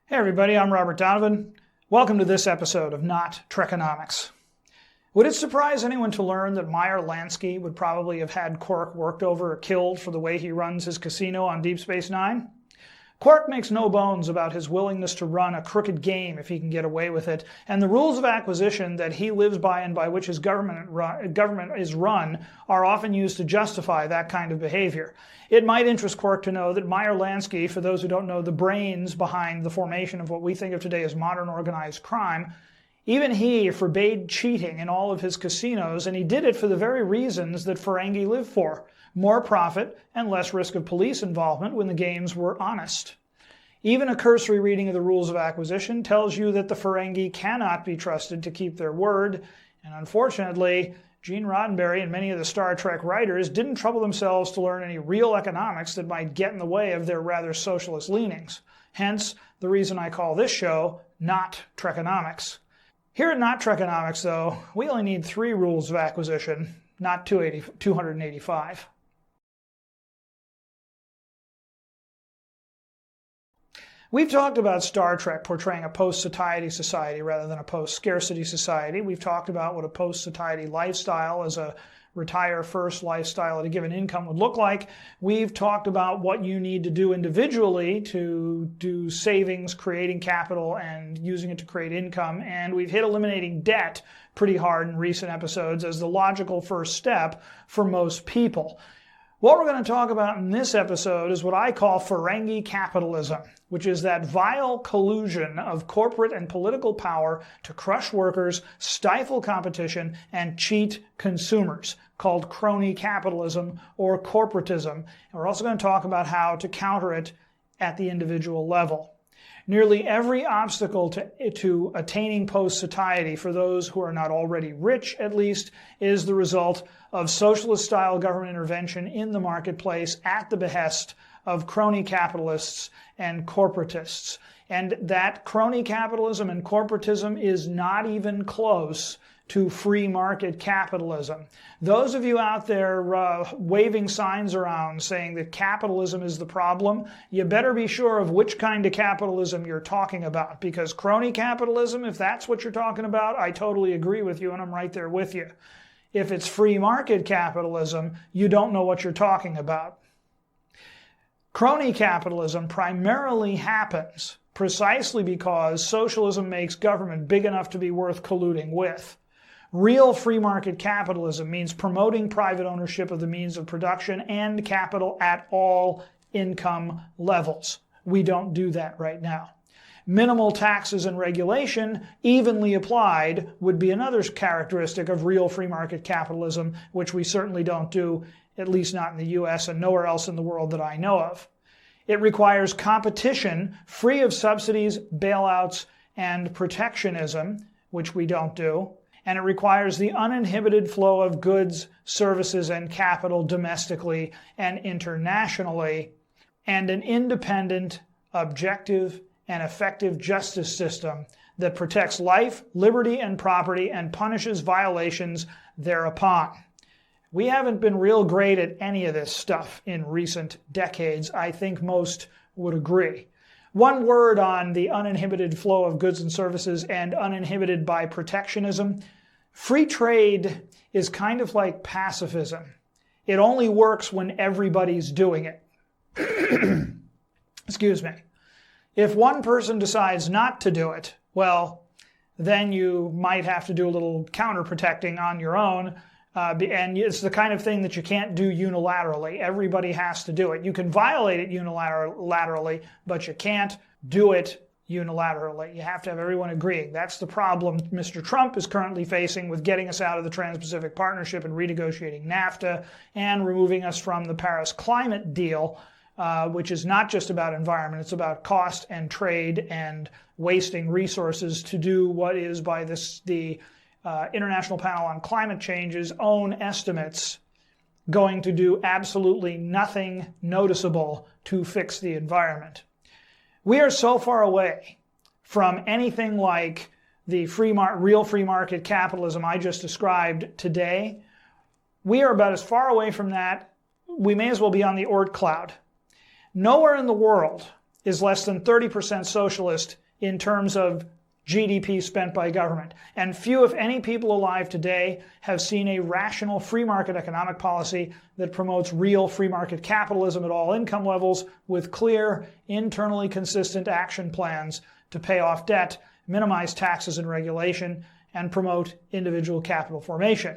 Hey everybody, I'm Robert Donovan. Welcome to this episode of Not Trekonomics. Would it surprise anyone to learn that Meyer Lansky would probably have had Quark worked over or killed for the way he runs his casino on Deep Space Nine? Quark makes no bones about his willingness to run a crooked game if he can get away with it, and the rules of acquisition that he lives by and by which his government is run are often used to justify that kind of behavior. It might interest Quark to know that Meyer Lansky, for those who don't know the brains behind the formation of what we think of today as modern organized crime, even he forbade cheating in all of his casinos, and he did it for the very reasons that Ferengi live for: more profit and less risk of police involvement when the games were honest. Even a cursory reading of the rules of acquisition tells you that the Ferengi cannot be trusted to keep their word, and unfortunately, Gene Roddenberry and many of the Star Trek writers didn't trouble themselves to learn any real economics that might get in the way of their rather socialist leanings. Hence, the reason I call this show Not Trekonomics. Here at Not Trekonomics, though, we only need 3 rules of acquisition, not 285. We've talked about Star Trek portraying a post-satiety society rather than a post-scarcity society. We've talked about what a post-satiety lifestyle as a retire-first lifestyle at a given income would look like. We've talked about what you need to do individually to do savings, creating capital, and using it to create income. And we've hit eliminating debt pretty hard in recent episodes as the logical first step for most people. What we're going to talk about in this episode is what I call Ferengi Capitalism, which is that vile collusion of corporate and political power to crush workers, stifle competition, and cheat consumers, called crony capitalism or corporatism. And we're also going to talk about how to counter it at the individual level. Nearly every obstacle to attaining post-satiety, for those who are not already rich at least, is the result of socialist-style government intervention in the marketplace at the behest of crony capitalists and corporatists. And that crony capitalism and corporatism is not even close to free market capitalism. Those of you out there waving signs around saying that capitalism is the problem, you better be sure of which kind of capitalism you're talking about, because crony capitalism, if that's what you're talking about, I totally agree with you and I'm right there with you. If it's free market capitalism, you don't know what you're talking about. Crony capitalism primarily happens precisely because socialism makes government big enough to be worth colluding with. Real free market capitalism means promoting private ownership of the means of production and capital at all income levels. We don't do that right now. Minimal taxes and regulation, evenly applied, would be another characteristic of real free market capitalism, which we certainly don't do, at least not in the US and nowhere else in the world that I know of. It requires competition free of subsidies, bailouts, and protectionism, which we don't do. And it requires the uninhibited flow of goods, services, and capital domestically and internationally, and an independent, objective, and effective justice system that protects life, liberty, and property and punishes violations thereupon. We haven't been real great at any of this stuff in recent decades. I think most would agree. One word on the uninhibited flow of goods and services and uninhibited by protectionism. Free trade is kind of like pacifism. It only works when everybody's doing it. Excuse me. If one person decides not to do it, well, then you might have to do a little counter-protecting on your own. And it's the kind of thing that you can't do unilaterally. Everybody has to do it. You can violate it unilaterally, but you can't do it unilaterally. You have to have everyone agreeing. That's the problem Mr. Trump is currently facing with getting us out of the Trans-Pacific Partnership and renegotiating NAFTA and removing us from the Paris climate deal, which is not just about environment. It's about cost and trade and wasting resources to do what is, by the International Panel on Climate Change's own estimates, going to do absolutely nothing noticeable to fix the environment. We are so far away from anything like the real free market capitalism I just described today. We are about as far away from that, we may as well be on the Oort cloud. Nowhere in the world is less than 30% socialist in terms of GDP spent by government. And few, if any, people alive today have seen a rational free market economic policy that promotes real free market capitalism at all income levels with clear, internally consistent action plans to pay off debt, minimize taxes and regulation, and promote individual capital formation.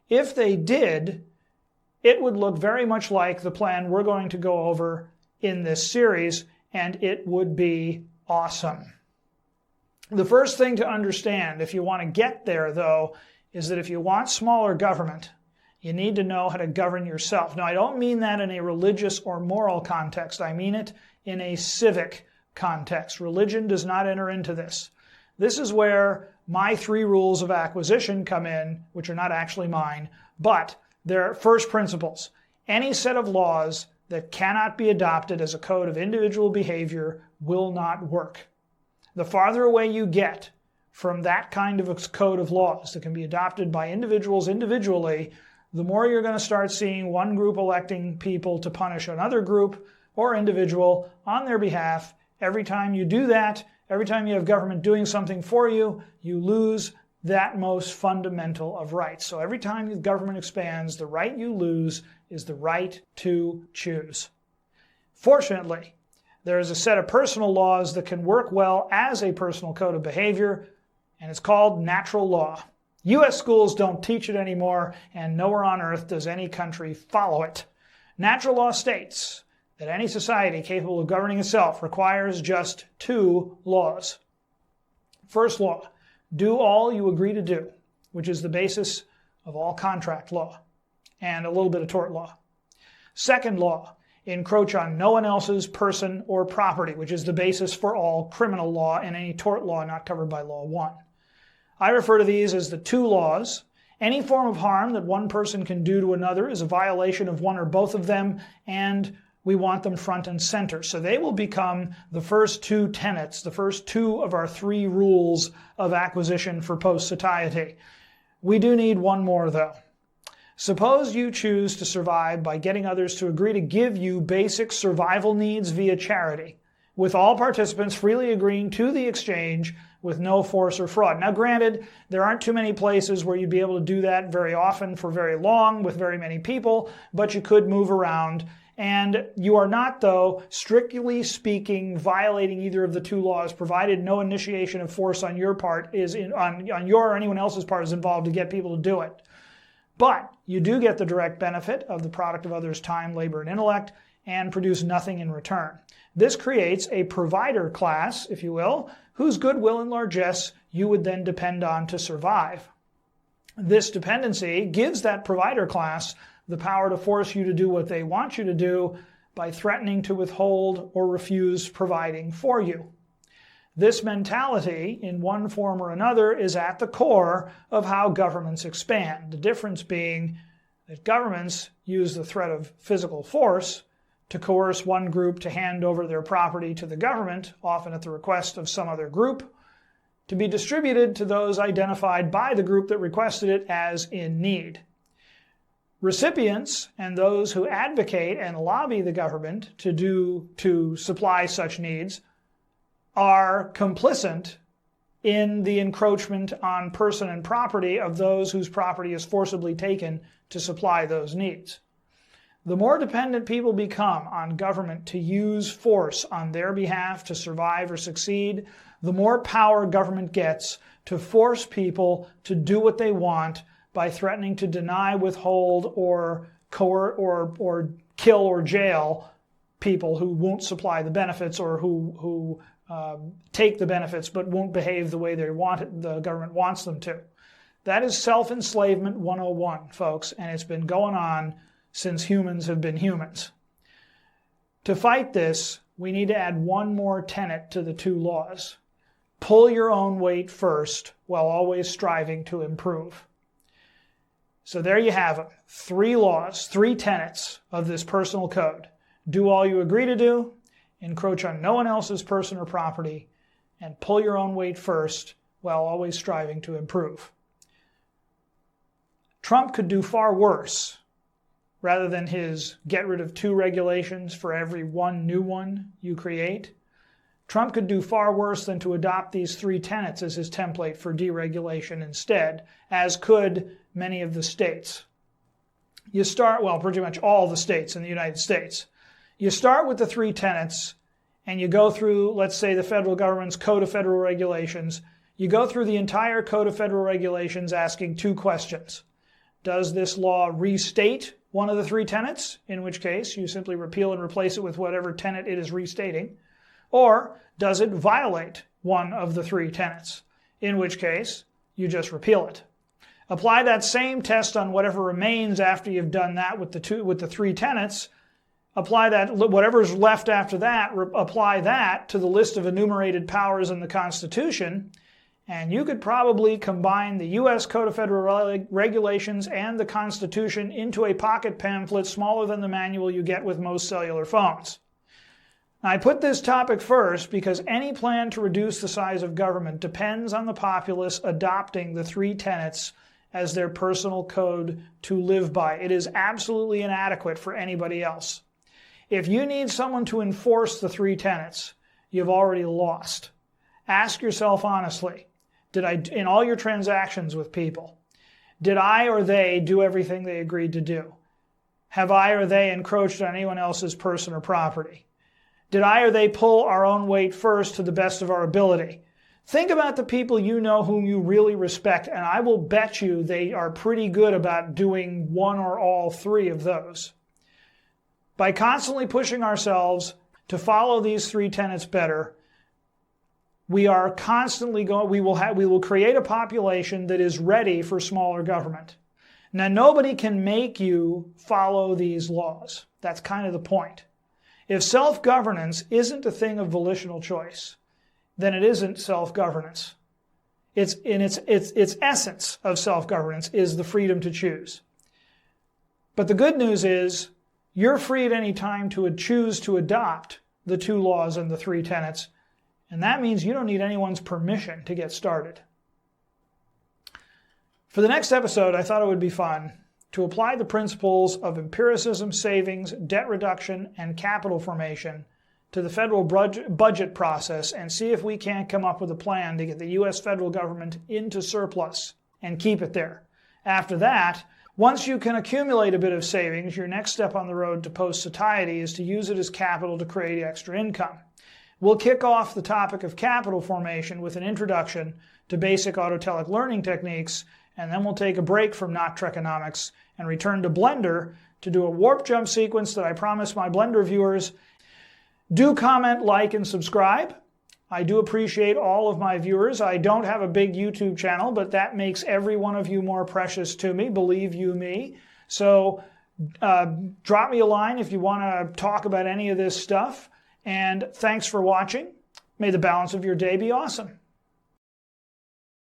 If they did, it would look very much like the plan we're going to go over in this series, and it would be awesome. The first thing to understand, if you want to get there, though, is that if you want smaller government, you need to know how to govern yourself. Now, I don't mean that in a religious or moral context. I mean it in a civic context. Religion does not enter into this. This is where my 3 rules of acquisition come in, which are not actually mine, but they're first principles. Any set of laws that cannot be adopted as a code of individual behavior will not work. The farther away you get from that kind of a code of laws that can be adopted by individuals individually, the more you're going to start seeing one group electing people to punish another group or individual on their behalf. Every time you do that, every time you have government doing something for you, you lose that most fundamental of rights. So every time the government expands, the right you lose is the right to choose. Fortunately, there is a set of personal laws that can work well as a personal code of behavior, and it's called natural law. U.S. schools don't teach it anymore, and nowhere on earth does any country follow it. Natural law states that any society capable of governing itself requires just 2 laws. First law, do all you agree to do, which is the basis of all contract law and a little bit of tort law. Second law, encroach on no one else's person or property, which is the basis for all criminal law and any tort law not covered by Law 1. I refer to these as the 2 laws. Any form of harm that one person can do to another is a violation of one or both of them, and we want them front and center. So they will become the first 2 tenets, the first 2 of our 3 rules of acquisition for post-satiety. We do need one more, though. Suppose you choose to survive by getting others to agree to give you basic survival needs via charity, with all participants freely agreeing to the exchange with no force or fraud. Now, granted, there aren't too many places where you'd be able to do that very often for very long with very many people, but you could move around. And you are not, though, strictly speaking, violating either of the 2 laws, provided no initiation of force on your part on your or anyone else's part is involved to get people to do it. But you do get the direct benefit of the product of others' time, labor, and intellect, and produce nothing in return. This creates a provider class, if you will, whose goodwill and largesse you would then depend on to survive. This dependency gives that provider class the power to force you to do what they want you to do by threatening to withhold or refuse providing for you. This mentality, in one form or another, is at the core of how governments expand. The difference being that governments use the threat of physical force to coerce one group to hand over their property to the government, often at the request of some other group, to be distributed to those identified by the group that requested it as in need. Recipients and those who advocate and lobby the government to supply such needs are complicit in the encroachment on person and property of those whose property is forcibly taken to supply those needs. The more dependent people become on government to use force on their behalf to survive or succeed, the more power government gets to force people to do what they want by threatening to deny, withhold, or kill or jail people who won't supply the benefits or who take the benefits but won't behave the way the government wants them to. That is self-enslavement 101, folks, and it's been going on since humans have been humans. To fight this, we need to add one more tenet to the 2 laws. Pull your own weight first while always striving to improve. So there you have it. 3 laws, 3 tenets of this personal code. Do all you agree to do, encroach on no one else's person or property, and pull your own weight first while always striving to improve. Trump could do far worse. Rather than his get rid of 2 regulations for every 1 new one you create, Trump could do far worse than to adopt these 3 tenets as his template for deregulation instead, as could many of the states. You start, well, pretty much all the states in the United States. You start with the 3 tenets, and you go through, let's say, the federal government's Code of Federal Regulations. You go through the entire Code of Federal Regulations asking 2 questions. Does this law restate one of the 3 tenets, in which case you simply repeal and replace it with whatever tenet it is restating? Or does it violate one of the 3 tenets, in which case you just repeal it? Apply that same test on whatever remains after you've done that with the 3 tenets. Apply that, whatever's left after that, apply that to the list of enumerated powers in the Constitution, and you could probably combine the U.S. Code of Federal Regulations and the Constitution into a pocket pamphlet smaller than the manual you get with most cellular phones. I put this topic first because any plan to reduce the size of government depends on the populace adopting the 3 tenets as their personal code to live by. It is absolutely inadequate for anybody else. If you need someone to enforce the 3 tenets, you've already lost. Ask yourself honestly, in all your transactions with people, did I or they do everything they agreed to do? Have I or they encroached on anyone else's person or property? Did I or they pull our own weight first to the best of our ability? Think about the people you know whom you really respect, and I will bet you they are pretty good about doing one or all 3 of those. By constantly pushing ourselves to follow these 3 tenets better, we are constantly going. We will create a population that is ready for smaller government. Now, nobody can make you follow these laws. That's kind of the point. If self-governance isn't a thing of volitional choice, then it isn't self-governance. Its essence of self-governance is the freedom to choose. But the good news is you're free at any time to choose to adopt the 2 laws and the 3 tenets, and that means you don't need anyone's permission to get started. For the next episode, I thought it would be fun to apply the principles of empiricism, savings, debt reduction, and capital formation to the federal budget process and see if we can't come up with a plan to get the U.S. federal government into surplus and keep it there. After that, once you can accumulate a bit of savings, your next step on the road to post-satiety is to use it as capital to create extra income. We'll kick off the topic of capital formation with an introduction to basic autotelic learning techniques, and then we'll take a break from not Trekonomics and return to Blender to do a warp jump sequence that I promised my Blender viewers. Do comment, like, and subscribe. I do appreciate all of my viewers. I don't have a big YouTube channel, but that makes every one of you more precious to me, believe you me. So drop me a line if you want to talk about any of this stuff. And thanks for watching. May the balance of your day be awesome.